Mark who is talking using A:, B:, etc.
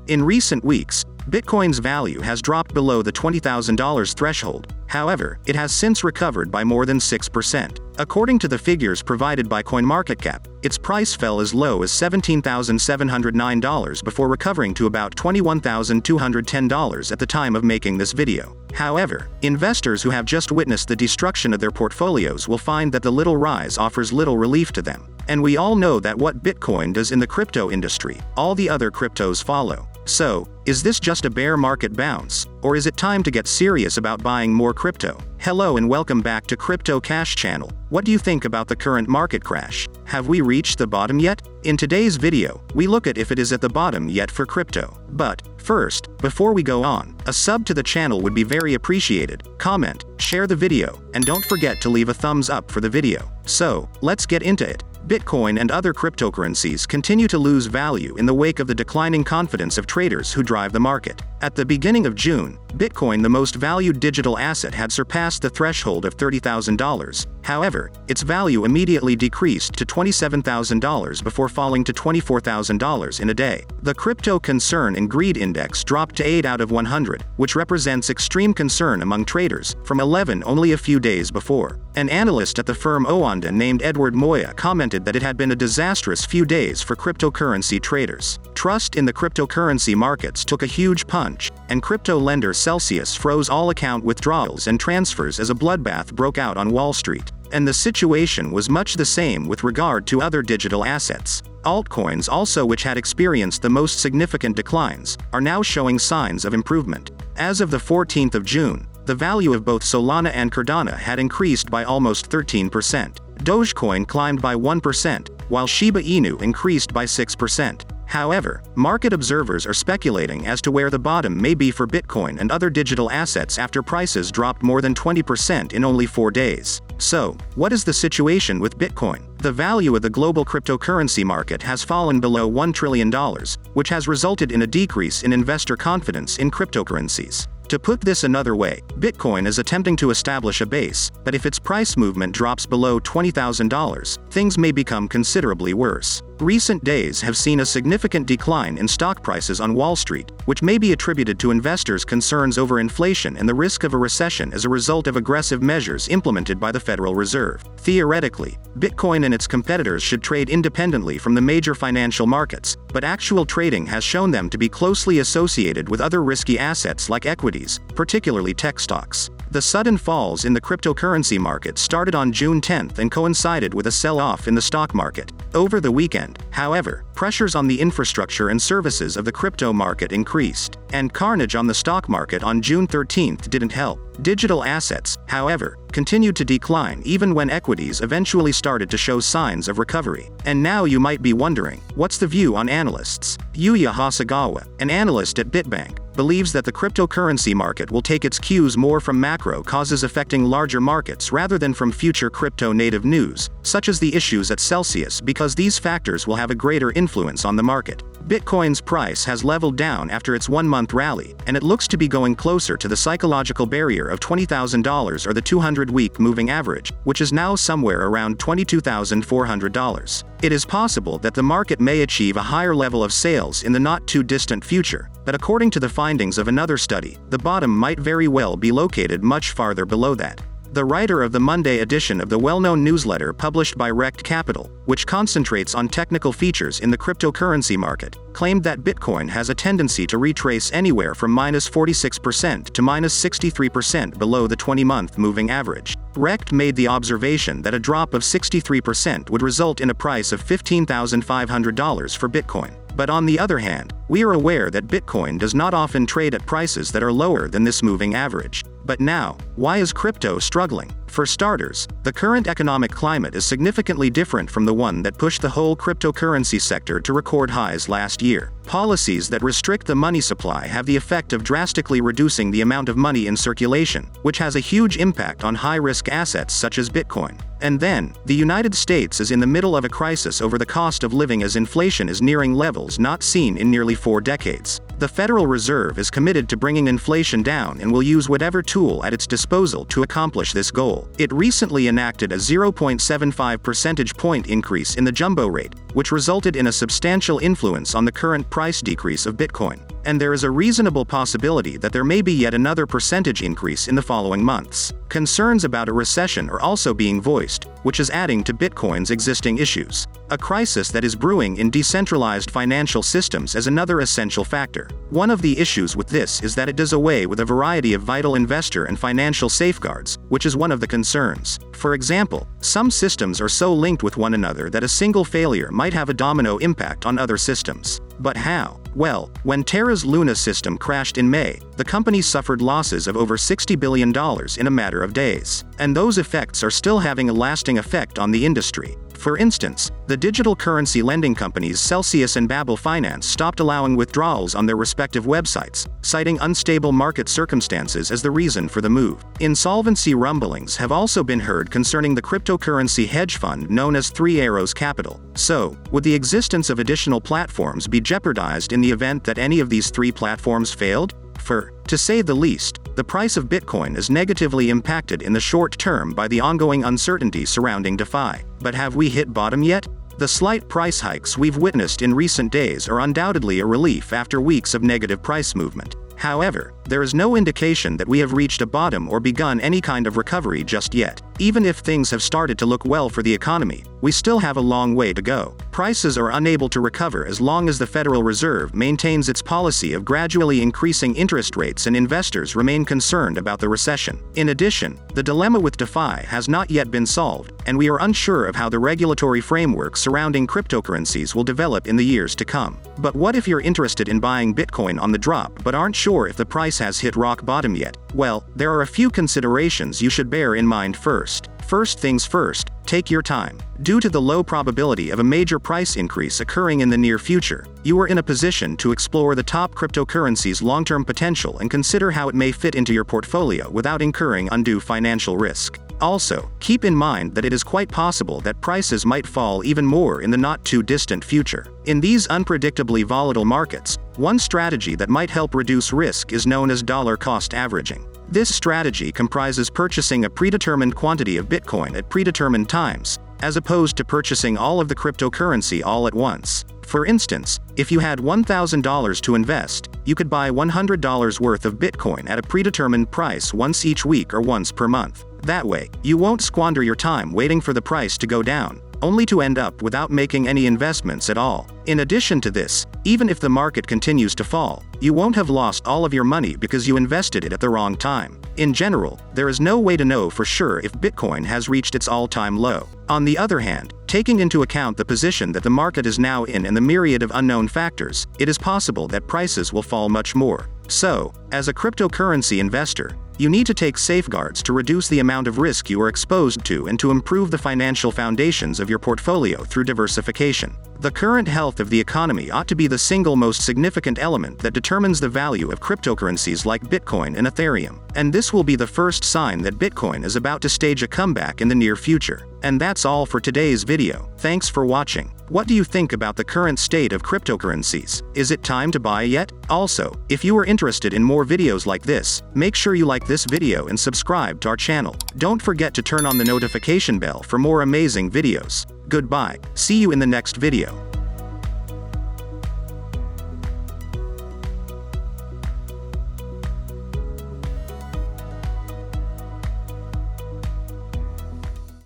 A: In recent weeks, Bitcoin's value has dropped below the $20,000 threshold. However, it has since recovered by more than 6%. According to the figures provided by CoinMarketCap, its price fell as low as $17,709 before recovering to about $21,210 at the time of making this video. However, investors who have just witnessed the destruction of their portfolios will find that the little rise offers little relief to them. And we all know that what Bitcoin does in the crypto industry, all the other cryptos follow. So, is this just a bear market bounce, or is it time to get serious about buying more crypto? Hello and welcome back to Crypto Cash Channel. What do you think about the current market crash? Have we reached the bottom yet? In today's video, we look at if it is at the bottom yet for crypto. But, first, before we go on, a sub to the channel would be very appreciated. Comment, share the video, and don't forget to leave a thumbs up for the video. So, let's get into it. Bitcoin and other cryptocurrencies continue to lose value in the wake of the declining confidence of traders who drive the market. At the beginning of June, Bitcoin, the most valued digital asset, had surpassed the threshold of $30,000. However, its value immediately decreased to $27,000 before falling to $24,000 in a day. The Crypto Concern and Greed Index dropped to 8 out of 100, which represents extreme concern among traders, from 11 only a few days before. An analyst at the firm Oanda named Edward Moya commented that it had been a disastrous few days for cryptocurrency traders. Trust in the cryptocurrency markets took a huge punch, and crypto lender Celsius froze all account withdrawals and transfers as a bloodbath broke out on Wall Street. And the situation was much the same with regard to other digital assets. Altcoins also, which had experienced the most significant declines, are now showing signs of improvement. As of the 14th of June, the value of both Solana and Cardano had increased by almost 13%. Dogecoin climbed by 1%, while Shiba Inu increased by 6%. However, market observers are speculating as to where the bottom may be for Bitcoin and other digital assets after prices dropped more than 20% in only 4 days. So, what is the situation with Bitcoin? The value of the global cryptocurrency market has fallen below $1 trillion, which has resulted in a decrease in investor confidence in cryptocurrencies. To put this another way, Bitcoin is attempting to establish a base, but if its price movement drops below $20,000, things may become considerably worse. Recent days have seen a significant decline in stock prices on Wall Street, which may be attributed to investors' concerns over inflation and the risk of a recession as a result of aggressive measures implemented by the Federal Reserve. Theoretically, Bitcoin and its competitors should trade independently from the major financial markets, but actual trading has shown them to be closely associated with other risky assets like equities, particularly tech stocks. The sudden falls in the cryptocurrency market started on June 10th and coincided with a sell-off in the stock market. Over the weekend, however, pressures on the infrastructure and services of the crypto market increased, and carnage on the stock market on June 13th didn't help. Digital assets, however, continued to decline even when equities eventually started to show signs of recovery. And now you might be wondering, what's the view on analysts? Yuya Hasegawa, an analyst at Bitbank, believes that the cryptocurrency market will take its cues more from macro causes affecting larger markets rather than from future crypto-native news, such as the issues at Celsius, because these factors will have a greater influence on the market. Bitcoin's price has leveled down after its one-month rally, and it looks to be going closer to the psychological barrier of $20,000 or the 200-week moving average, which is now somewhere around $22,400. It is possible that the market may achieve a higher level of sales in the not-too-distant future, but according to the findings of another study, the bottom might very well be located much farther below that. The writer of the Monday edition of the well-known newsletter published by Rekt Capital, which concentrates on technical features in the cryptocurrency market, claimed that Bitcoin has a tendency to retrace anywhere from -46% to -63% below the 20-month moving average. Rekt made the observation that a drop of 63% would result in a price of $15,500 for Bitcoin. But on the other hand, we are aware that Bitcoin does not often trade at prices that are lower than this moving average. But now, why is crypto struggling? For starters, the current economic climate is significantly different from the one that pushed the whole cryptocurrency sector to record highs last year. Policies that restrict the money supply have the effect of drastically reducing the amount of money in circulation, which has a huge impact on high-risk assets such as Bitcoin. And then, the United States is in the middle of a crisis over the cost of living as inflation is nearing levels not seen in nearly 4 decades. The Federal Reserve is committed to bringing inflation down and will use whatever tool at its disposal to accomplish this goal. It recently enacted a 0.75 percentage point increase in the jumbo rate, which resulted in a substantial influence on the current price decrease of Bitcoin. and there is a reasonable possibility that there may be yet another percentage increase in the following months. Concerns about a recession are also being voiced, which is adding to Bitcoin's existing issues. A crisis that is brewing in decentralized financial systems is another essential factor. One of the issues with this is that it does away with a variety of vital investor and financial safeguards, which is one of the concerns. For example, some systems are so linked with one another that a single failure might have a domino impact on other systems. But how? Well, when Terra's Luna system crashed in May, the company suffered losses of over $60 billion in a matter of days. And those effects are still having a lasting effect on the industry. For instance, the digital currency lending companies Celsius and Babel Finance stopped allowing withdrawals on their respective websites, citing unstable market circumstances as the reason for the move. Insolvency rumblings have also been heard concerning the cryptocurrency hedge fund known as Three Arrows Capital. So, would the existence of additional platforms be jeopardized in the event that any of these three platforms failed? To say the least, the price of Bitcoin is negatively impacted in the short term by the ongoing uncertainty surrounding DeFi. But have we hit bottom yet? The slight price hikes we've witnessed in recent days are undoubtedly a relief after weeks of negative price movement. However, there is no indication that we have reached a bottom or begun any kind of recovery just yet. Even if things have started to look well for the economy, we still have a long way to go. Prices are unable to recover as long as the Federal Reserve maintains its policy of gradually increasing interest rates and investors remain concerned about the recession. In addition, the dilemma with DeFi has not yet been solved, and we are unsure of how the regulatory framework surrounding cryptocurrencies will develop in the years to come. But what if you're interested in buying Bitcoin on the drop but aren't sure if the price has hit rock bottom yet? Well, there are a few considerations you should bear in mind first. First things first, take your time. Due to the low probability of a major price increase occurring in the near future, you are in a position to explore the top cryptocurrency's long-term potential and consider how it may fit into your portfolio without incurring undue financial risk. Also, keep in mind that it is quite possible that prices might fall even more in the not-too-distant future. In these unpredictably volatile markets, one strategy that might help reduce risk is known as dollar-cost averaging. This strategy comprises purchasing a predetermined quantity of Bitcoin at predetermined times, as opposed to purchasing all of the cryptocurrency all at once. For instance, if you had $1,000 to invest, you could buy $100 worth of Bitcoin at a predetermined price once each week or once per month. That way, you won't squander your time waiting for the price to go down, only to end up without making any investments at all. In addition to this, even if the market continues to fall, you won't have lost all of your money because you invested it at the wrong time. In general, there is no way to know for sure if Bitcoin has reached its all-time low. On the other hand, taking into account the position that the market is now in and the myriad of unknown factors, it is possible that prices will fall much more. So, as a cryptocurrency investor, you need to take safeguards to reduce the amount of risk you are exposed to and to improve the financial foundations of your portfolio through diversification. The current health of the economy ought to be the single most significant element that determines the value of cryptocurrencies like Bitcoin and Ethereum. And this will be the first sign that Bitcoin is about to stage a comeback in the near future. And that's all for today's video. Thanks for watching. What do you think about the current state of cryptocurrencies? Is it time to buy yet? Also, if you are interested in more videos like this, make sure you like this video and subscribe to our channel. Don't forget to turn on the notification bell for more amazing videos. Goodbye. See you in the next video.